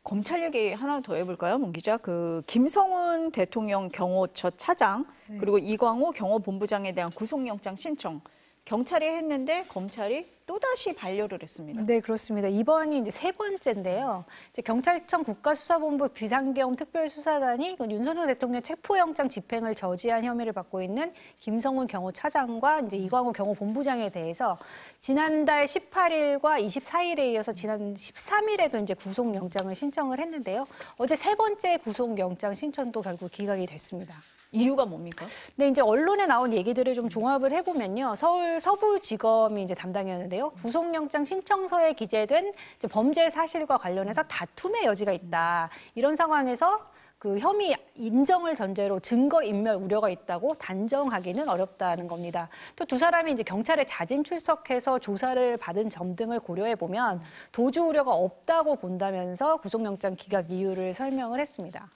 검찰 얘기 하나 더 해볼까요, 문 기자? 김성훈 대통령 경호 첫 차장 그리고 이광호 경호본부장에 대한 구속영장 신청 경찰이 했는데 검찰이 또다시 반려를 했습니다. 네, 그렇습니다. 이번이 이제 세 번째인데요. 이제 경찰청 국가수사본부 비상경 특별수사단이 윤석열 대통령 체포영장 집행을 저지한 혐의를 받고 있는 김성훈 경호차장과 이제 이광호 경호본부장에 대해서 지난달 18일과 24일에 이어서 지난 13일에도 이제 구속영장을 신청을 했는데요. 어제 세 번째 구속영장 신청도 결국 기각이 됐습니다. 이유가 뭡니까? 네, 이제 언론에 나온 얘기들을 좀 종합을 해보면요. 서울 서부지검이 이제 담당이었는데요. 구속영장 신청서에 기재된 이제 범죄 사실과 관련해서 다툼의 여지가 있다. 이런 상황에서 그 혐의 인정을 전제로 증거인멸 우려가 있다고 단정하기는 어렵다는 겁니다. 또 두 사람이 이제 경찰에 자진 출석해서 조사를 받은 점 등을 고려해 보면 도주 우려가 없다고 본다면서 구속영장 기각 이유를 설명을 했습니다.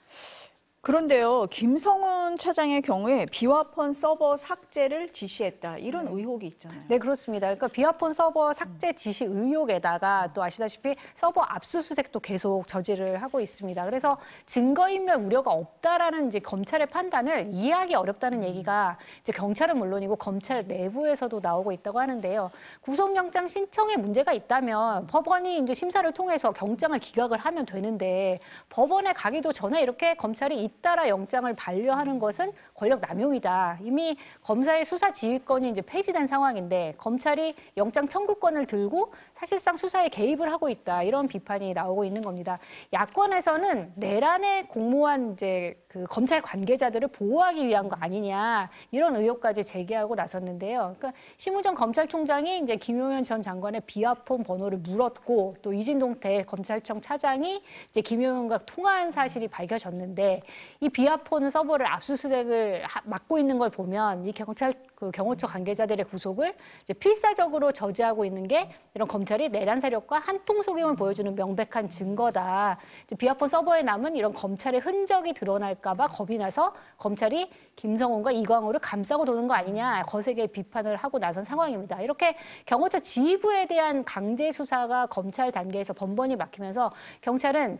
그런데요, 김성훈 차장의 경우에 비화폰 서버 삭제를 지시했다. 이런 의혹이 있잖아요. 네, 그렇습니다. 그러니까 비화폰 서버 삭제 지시 의혹에다가 또 아시다시피 서버 압수수색도 계속 저지를 하고 있습니다. 그래서 증거인멸 우려가 없다라는 이제 검찰의 판단을 이해하기 어렵다는 얘기가 이제 경찰은 물론이고 검찰 내부에서도 나오고 있다고 하는데요. 구속영장 신청에 문제가 있다면 법원이 이제 심사를 통해서 경장을 기각을 하면 되는데 법원에 가기도 전에 이렇게 검찰이 잇따라 영장을 반려하는 것은 권력 남용이다. 이미 검사의 수사 지휘권이 이제 폐지된 상황인데 검찰이 영장 청구권을 들고 사실상 수사에 개입을 하고 있다. 이런 비판이 나오고 있는 겁니다. 야권에서는 내란에 공모한 이제 그 검찰 관계자들을 보호하기 위한 거 아니냐 이런 의혹까지 제기하고 나섰는데요. 그러니까 심우정 검찰총장이 이제 김용현 전 장관의 비화폰 번호를 물었고 또 이진동 대검찰청 차장이 이제 김용현과 통화한 사실이 밝혀졌는데 이 비화폰 서버를 압수수색을 맡고 있는 걸 보면 이 경찰 경호처 관계자들의 구속을 이제 필사적으로 저지하고 있는 게 이런 검찰이 내란 세력과 한통속임을 보여주는 명백한 증거다. 이제 비화폰 서버에 남은 이런 검찰의 흔적이 드러날까 봐 겁이 나서 검찰이 김성훈과 이광호를 감싸고 도는 거 아니냐 거세게 비판을 하고 나선 상황입니다. 이렇게 경호처 지휘부에 대한 강제 수사가 검찰 단계에서 번번이 막히면서 경찰은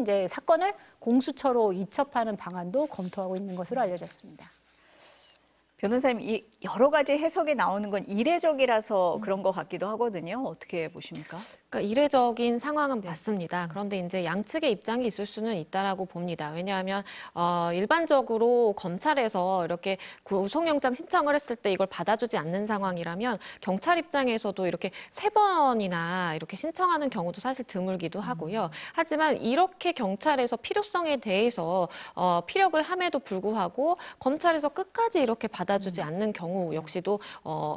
이제 사건을 공수처로 이첩하는 방안도 검토하고 있는 것으로 알려졌습니다. 변호사님, 이 여러 가지 해석이 나오는 건 이례적이라서 그런 것 같기도 하거든요. 어떻게 보십니까? 그러니까 이례적인 상황은 맞습니다. 그런데 이제 양측의 입장이 있을 수는 있다라고 봅니다. 왜냐하면 일반적으로 검찰에서 이렇게 구속영장 신청을 했을 때 이걸 받아주지 않는 상황이라면 경찰 입장에서도 이렇게 3번이나 이렇게 신청하는 경우도 사실 드물기도 하고요. 하지만 이렇게 경찰에서 필요성에 대해서 피력을 함에도 불구하고 검찰에서 끝까지 이렇게 받아주지 않는 경우 역시도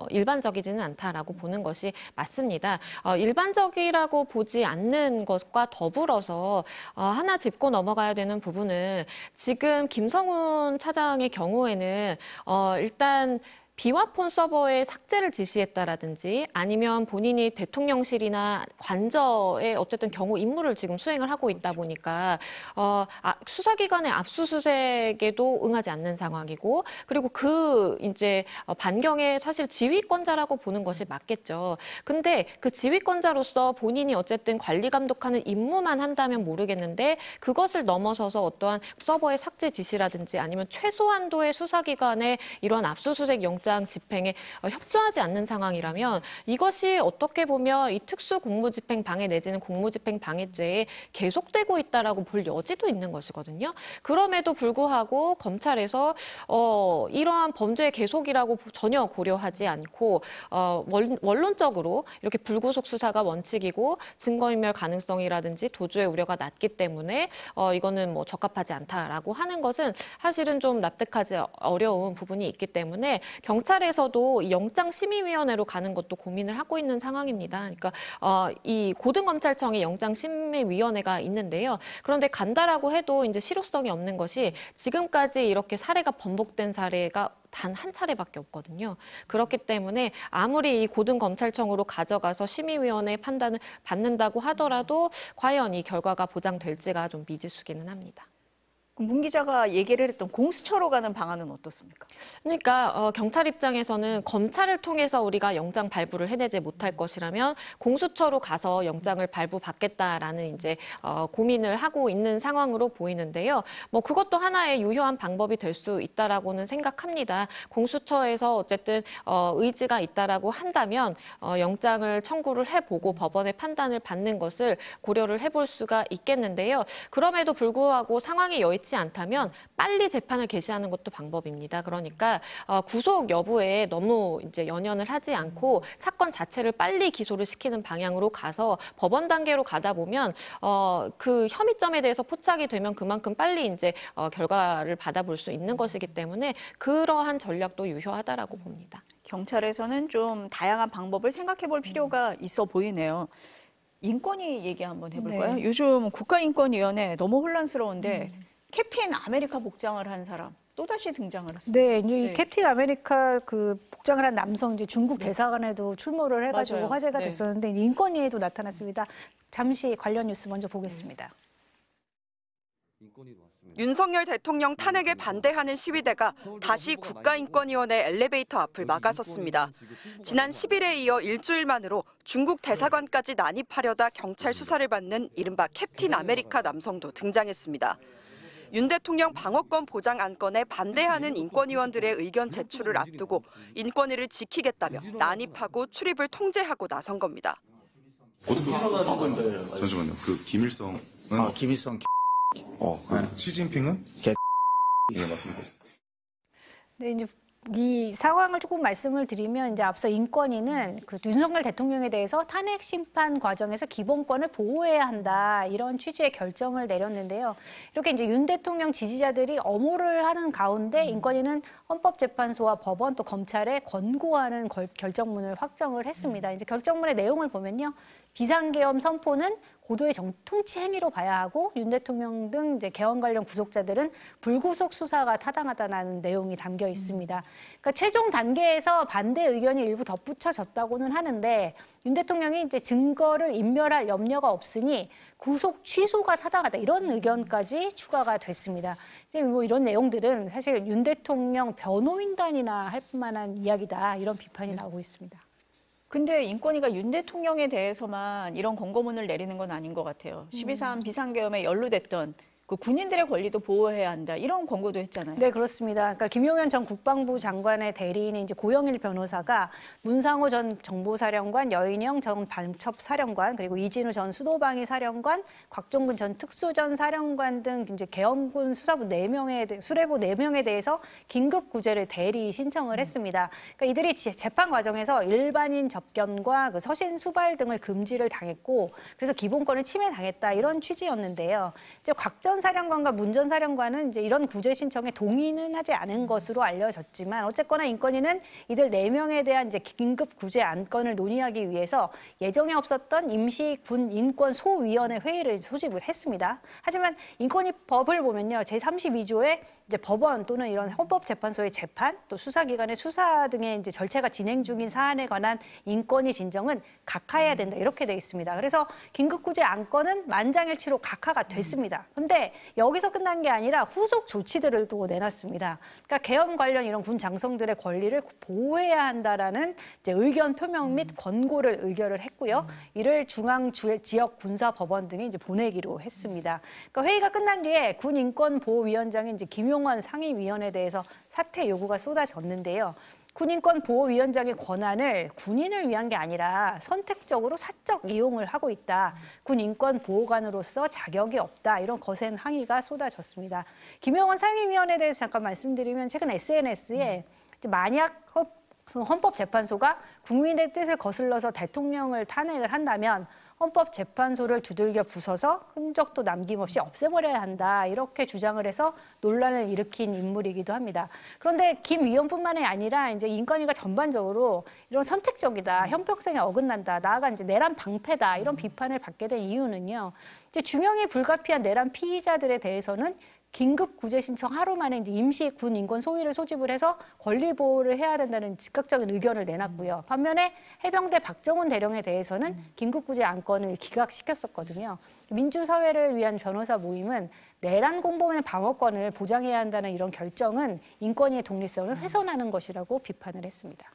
일반적이지는 않다라고 보는 것이 맞습니다. 일반적이라고 보지 않는 것과 더불어서 하나 짚고 넘어가야 되는 부분은 지금 김성훈 차장의 경우에는 일단 비화폰 서버의 삭제를 지시했다라든지 아니면 본인이 대통령실이나 관저의 어쨌든 경우 임무를 지금 수행을 하고 있다 보니까 수사기관의 압수수색에도 응하지 않는 상황이고 그리고 그 이제 반경에 사실 지휘권자라고 보는 것이 맞겠죠. 근데 그 지휘권자로서 본인이 어쨌든 관리 감독하는 임무만 한다면 모르겠는데 그것을 넘어서서 어떠한 서버의 삭제 지시라든지 아니면 최소한도의 수사기관의 이러한 압수수색 영장 집행에 협조하지 않는 상황이라면 이것이 어떻게 보면 이 특수 공무집행 방해 내지는 공무집행 방해죄에 계속되고 있다라고 볼 여지도 있는 것이거든요. 그럼에도 불구하고 검찰에서 이러한 범죄의 계속이라고 전혀 고려하지 않고 원론적으로 이렇게 불구속 수사가 원칙이고 증거인멸 가능성이라든지 도주의 우려가 낮기 때문에 이거는 뭐 적합하지 않다라고 하는 것은 사실은 좀 납득하지 어려운 부분이 있기 때문에 경찰에서도 영장심의위원회로 가는 것도 고민을 하고 있는 상황입니다. 그러니까 이 고등검찰청에 영장심의위원회가 있는데요. 그런데 간다라고 해도 이제 실효성이 없는 것이 지금까지 이렇게 사례가 번복된 사례가 단 한 차례밖에 없거든요. 그렇기 때문에 아무리 이 고등검찰청으로 가져가서 심의위원회의 판단을 받는다고 하더라도 과연 이 결과가 보장될지가 좀 미지수기는 합니다. 문 기자가 얘기를 했던 공수처로 가는 방안은 어떻습니까? 그러니까 경찰 입장에서는 검찰을 통해서 우리가 영장 발부를 해내지 못할 것이라면 공수처로 가서 영장을 발부받겠다라는 이제 고민을 하고 있는 상황으로 보이는데요. 뭐 그것도 하나의 유효한 방법이 될 수 있다라고는 생각합니다. 공수처에서 어쨌든 의지가 있다라고 한다면 영장을 청구를 해보고 법원의 판단을 받는 것을 고려를 해볼 수가 있겠는데요. 그럼에도 불구하고 상황이 여의치 않다면 빨리 재판을 개시하는 것도 방법입니다. 그러니까 구속 여부에 너무 이제 연연을 하지 않고 사건 자체를 빨리 기소를 시키는 방향으로 가서 법원 단계로 가다 보면 그 혐의점에 대해서 포착이 되면 그만큼 빨리 이제 결과를 받아볼 수 있는 것이기 때문에 그러한 전략도 유효하다라고 봅니다. 경찰에서는 좀 다양한 방법을 생각해 볼 필요가 있어 보이네요. 인권위 얘기 한번 해볼까요? 네. 요즘 국가인권위원회 너무 혼란스러운데 캡틴 아메리카 복장을 한 사람 또다시 등장을 했습니다. 네, 이제 이 네. 캡틴 아메리카 그 복장을 한 남성 이제 중국 대사관에도 출몰을 해가지고 맞아요. 화제가 네. 됐었는데 인권위에도 나타났습니다. 잠시 관련 뉴스 먼저 보겠습니다. 윤석열 대통령 탄핵에 반대하는 시위대가 다시 국가인권위원회 엘리베이터 앞을 막아섰습니다. 지난 10일에 이어 일주일 만으로 중국 대사관까지 난입하려다 경찰 수사를 받는 이른바 캡틴 아메리카 남성도 등장했습니다. 윤 대통령 방어권 보장 안건에 반대하는 인권위원들의 의견 제출을 앞두고 인권위를 지키겠다며 난입하고 출입을 통제하고 나선 겁니다. 잠시만요. 그 김일성은 김일성 시진핑은 개 네, 맞습니다. 네, 이제 이 상황을 조금 말씀을 드리면 이제 앞서 인권위는 그 윤석열 대통령에 대해서 탄핵 심판 과정에서 기본권을 보호해야 한다 이런 취지의 결정을 내렸는데요. 이렇게 이제 윤 대통령 지지자들이 엄호를 하는 가운데 인권위는 헌법재판소와 법원 또 검찰에 권고하는 결정문을 확정을 했습니다. 이제 결정문의 내용을 보면요. 비상계엄 선포는 고도의 통치 행위로 봐야 하고 윤 대통령 등 이제 개헌 관련 구속자들은 불구속 수사가 타당하다는 내용이 담겨 있습니다. 그러니까 최종 단계에서 반대 의견이 일부 덧붙여졌다고는 하는데 윤 대통령이 이제 증거를 인멸할 염려가 없으니 구속 취소가 타당하다 이런 의견까지 추가가 됐습니다. 이제 뭐 이런 내용들은 사실 윤 대통령 변호인단이나 할 만한 이야기다 이런 비판이 나오고 있습니다. 근데 인권위가 윤 대통령에 대해서만 이런 권고문을 내리는 건 아닌 것 같아요. 12.3 비상계엄에 연루됐던 그 군인들의 권리도 보호해야 한다. 이런 권고도 했잖아요. 네, 그렇습니다. 그러니까 김용현 전 국방부 장관의 대리인인 이제 고영일 변호사가 문상호 전 정보사령관, 여인영 전 반첩사령관, 그리고 이진우 전 수도방위 사령관, 곽종근 전 특수전 사령관 등 이제 계엄군 수사부 4명에 수뇌부 4명에 대해서 긴급 구제를 대리 신청을 했습니다. 그러니까 이들이 재판 과정에서 일반인 접견과 그 서신 수발 등을 금지를 당했고, 그래서 기본권을 침해당했다 이런 취지였는데요. 이제 곽전 사령관과 문 전 사령관은 이제 이런 구제 신청에 동의는 하지 않은 것으로 알려졌지만 어쨌거나 인권위는 이들 4명에 대한 이제 긴급 구제 안건을 논의하기 위해서 예정에 없었던 임시 군 인권 소위원회 회의를 소집을 했습니다. 하지만 인권위법을 보면요, 제32조에 이제 법원 또는 이런 헌법재판소의 재판, 또 수사기관의 수사 등의 이제 절차가 진행 중인 사안에 관한 인권위 진정은 각하해야 된다 이렇게 돼 있습니다. 그래서 긴급구제 안건은 만장일치로 각하가 됐습니다. 근데 여기서 끝난 게 아니라 후속 조치들을 또 내놨습니다. 그러니까 계엄 관련 이런 군 장성들의 권리를 보호해야 한다라는 이제 의견 표명 및 권고를 의결을 했고요. 이를 중앙 지역 군사법원 등에 이제 보내기로 했습니다. 그러니까 회의가 끝난 뒤에 군 인권보호위원장인 이제 김용원 상임위원에 대해서 사퇴 요구가 쏟아졌는데요. 군인권보호위원장의 권한을 군인을 위한 게 아니라 선택적으로 사적 이용을 하고 있다. 군인권보호관으로서 자격이 없다. 이런 거센 항의가 쏟아졌습니다. 김용원 상임위원에 대해서 잠깐 말씀드리면 최근 SNS에 만약 헌법재판소가 국민의 뜻을 거슬러서 대통령을 탄핵을 한다면 헌법재판소를 두들겨 부숴서 흔적도 남김없이 없애버려야 한다. 이렇게 주장을 해서 논란을 일으킨 인물이기도 합니다. 그런데 김 위원뿐만이 아니라 이제 인권위가 전반적으로 이런 선택적이다, 형평성에 어긋난다, 나아가 이제 내란 방패다 이런 비판을 받게 된 이유는요. 이제 중형이 불가피한 내란 피의자들에 대해서는 긴급 구제 신청 하루 만에 이제 임시 군 인권 소위를 소집을 해서 권리 보호를 해야 된다는 즉각적인 의견을 내놨고요. 반면에 해병대 박정훈 대령에 대해서는 긴급 구제 안건을 기각시켰었거든요. 민주사회를 위한 변호사 모임은 내란 공범의 방어권을 보장해야 한다는 이런 결정은 인권위의 독립성을 훼손하는 것이라고 비판을 했습니다.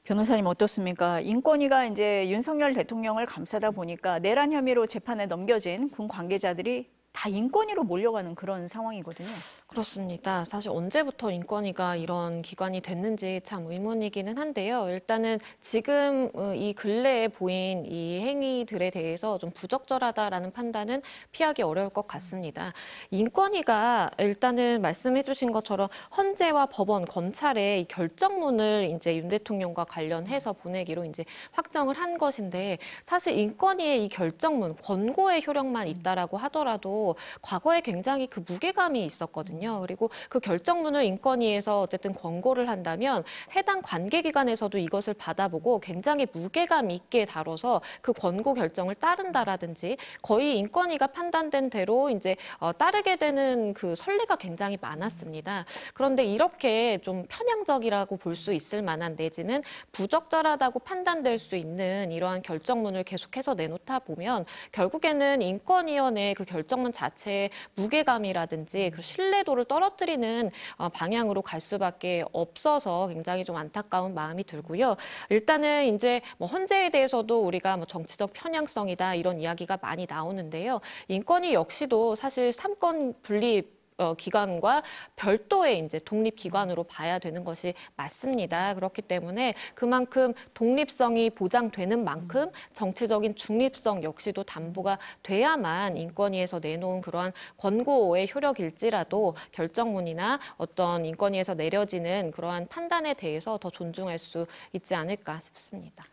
변호사님 어떻습니까? 인권위가 이제 윤석열 대통령을 감싸다 보니까 내란 혐의로 재판에 넘겨진 군 관계자들이 다 인권위로 몰려가는 그런 상황이거든요. 그렇습니다. 사실 언제부터 인권위가 이런 기관이 됐는지 참 의문이기는 한데요. 일단은 지금 이 근래에 보인 이 행위들에 대해서 좀 부적절하다라는 판단은 피하기 어려울 것 같습니다. 인권위가 일단은 말씀해 주신 것처럼 헌재와 법원, 검찰의 이 결정문을 이제 윤 대통령과 관련해서 보내기로 이제 확정을 한 것인데 사실 인권위의 이 결정문, 권고의 효력만 있다라고 하더라도 과거에 굉장히 그 무게감이 있었거든요. 그리고 그 결정문을 인권위에서 어쨌든 권고를 한다면 해당 관계기관에서도 이것을 받아보고 굉장히 무게감 있게 다뤄서 그 권고 결정을 따른다라든지 거의 인권위가 판단된 대로 이제 따르게 되는 그 선례가 굉장히 많았습니다. 그런데 이렇게 좀 편향적이라고 볼 수 있을 만한 내지는 부적절하다고 판단될 수 있는 이러한 결정문을 계속해서 내놓다 보면 결국에는 인권위원회의 그 결정문 자체의 무게감이라든지 그 신뢰도를 떨어뜨리는 방향으로 갈 수밖에 없어서 굉장히 좀 안타까운 마음이 들고요. 일단은 이제 뭐 헌재에 대해서도 우리가 뭐 정치적 편향성이다 이런 이야기가 많이 나오는데요. 인권위 역시도 사실 삼권 분립 기관과 별도의 이제 독립기관으로 봐야 되는 것이 맞습니다. 그렇기 때문에 그만큼 독립성이 보장되는 만큼 정치적인 중립성 역시도 담보가 돼야만 인권위에서 내놓은 그러한 권고의 효력일지라도 결정문이나 어떤 인권위에서 내려지는 그러한 판단에 대해서 더 존중할 수 있지 않을까 싶습니다.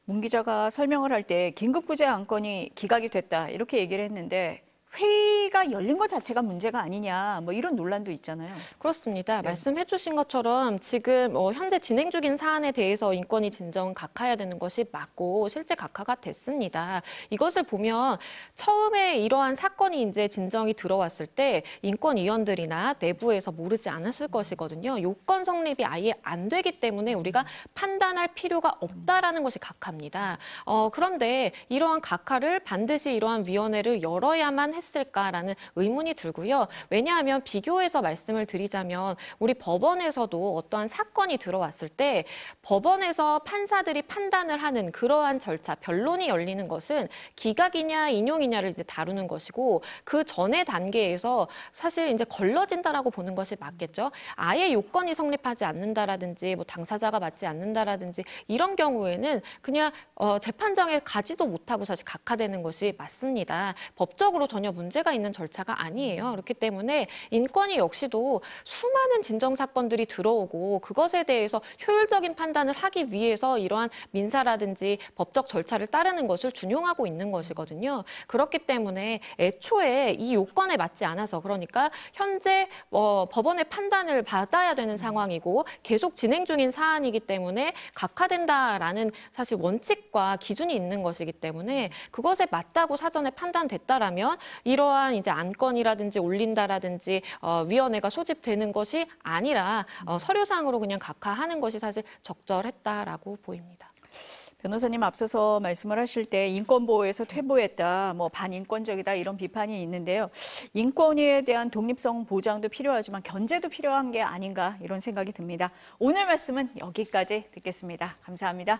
문 기자가 설명을 할 때 긴급구제 안건이 기각이 됐다 이렇게 얘기를 했는데 회의가 열린 것 자체가 문제가 아니냐 뭐 이런 논란도 있잖아요. 그렇습니다. 말씀해 주신 것처럼 지금 현재 진행 중인 사안에 대해서 인권위 진정 각하해야 되는 것이 맞고 실제 각하가 됐습니다. 이것을 보면 처음에 이러한 사건이 이제 진정이 들어왔을 때 인권위원들이나 내부에서 모르지 않았을 것이거든요. 요건 성립이 아예 안 되기 때문에 우리가 판단할 필요가 없다라는 것이 각하입니다. 그런데 이러한 각하를 반드시 이러한 위원회를 열어야만 했을까라는 의문이 들고요. 왜냐하면 비교해서 말씀을 드리자면 우리 법원에서도 어떠한 사건이 들어왔을 때 법원에서 판사들이 판단을 하는 그러한 절차, 변론이 열리는 것은 기각이냐 인용이냐를 이제 다루는 것이고 그 전의 단계에서 사실 이제 걸러진다라고 보는 것이 맞겠죠. 아예 요건이 성립하지 않는다라든지 뭐 당사자가 맞지 않는다라든지 이런 경우에는 그냥 재판장에 가지도 못하고 사실 각하되는 것이 맞습니다. 법적으로 전혀 문제가 있는 절차가 아니에요. 그렇기 때문에 인권위 역시도 수많은 진정 사건들이 들어오고 그것에 대해서 효율적인 판단을 하기 위해서 이러한 민사라든지 법적 절차를 따르는 것을 준용하고 있는 것이거든요. 그렇기 때문에 애초에 이 요건에 맞지 않아서 그러니까 현재 법원의 판단을 받아야 되는 상황이고 계속 진행 중인 사안이기 때문에 각하된다라는 사실 원칙과 기준이 있는 것이기 때문에 그것에 맞다고 사전에 판단됐다라면 이러한 이제 안건이라든지 올린다라든지 위원회가 소집되는 것이 아니라 서류상으로 그냥 각하하는 것이 사실 적절했다라고 보입니다. 변호사님 앞서서 말씀을 하실 때 인권보호에서 퇴보했다, 뭐 반인권적이다 이런 비판이 있는데요. 인권위에 대한 독립성 보장도 필요하지만 견제도 필요한 게 아닌가 이런 생각이 듭니다. 오늘 말씀은 여기까지 듣겠습니다. 감사합니다.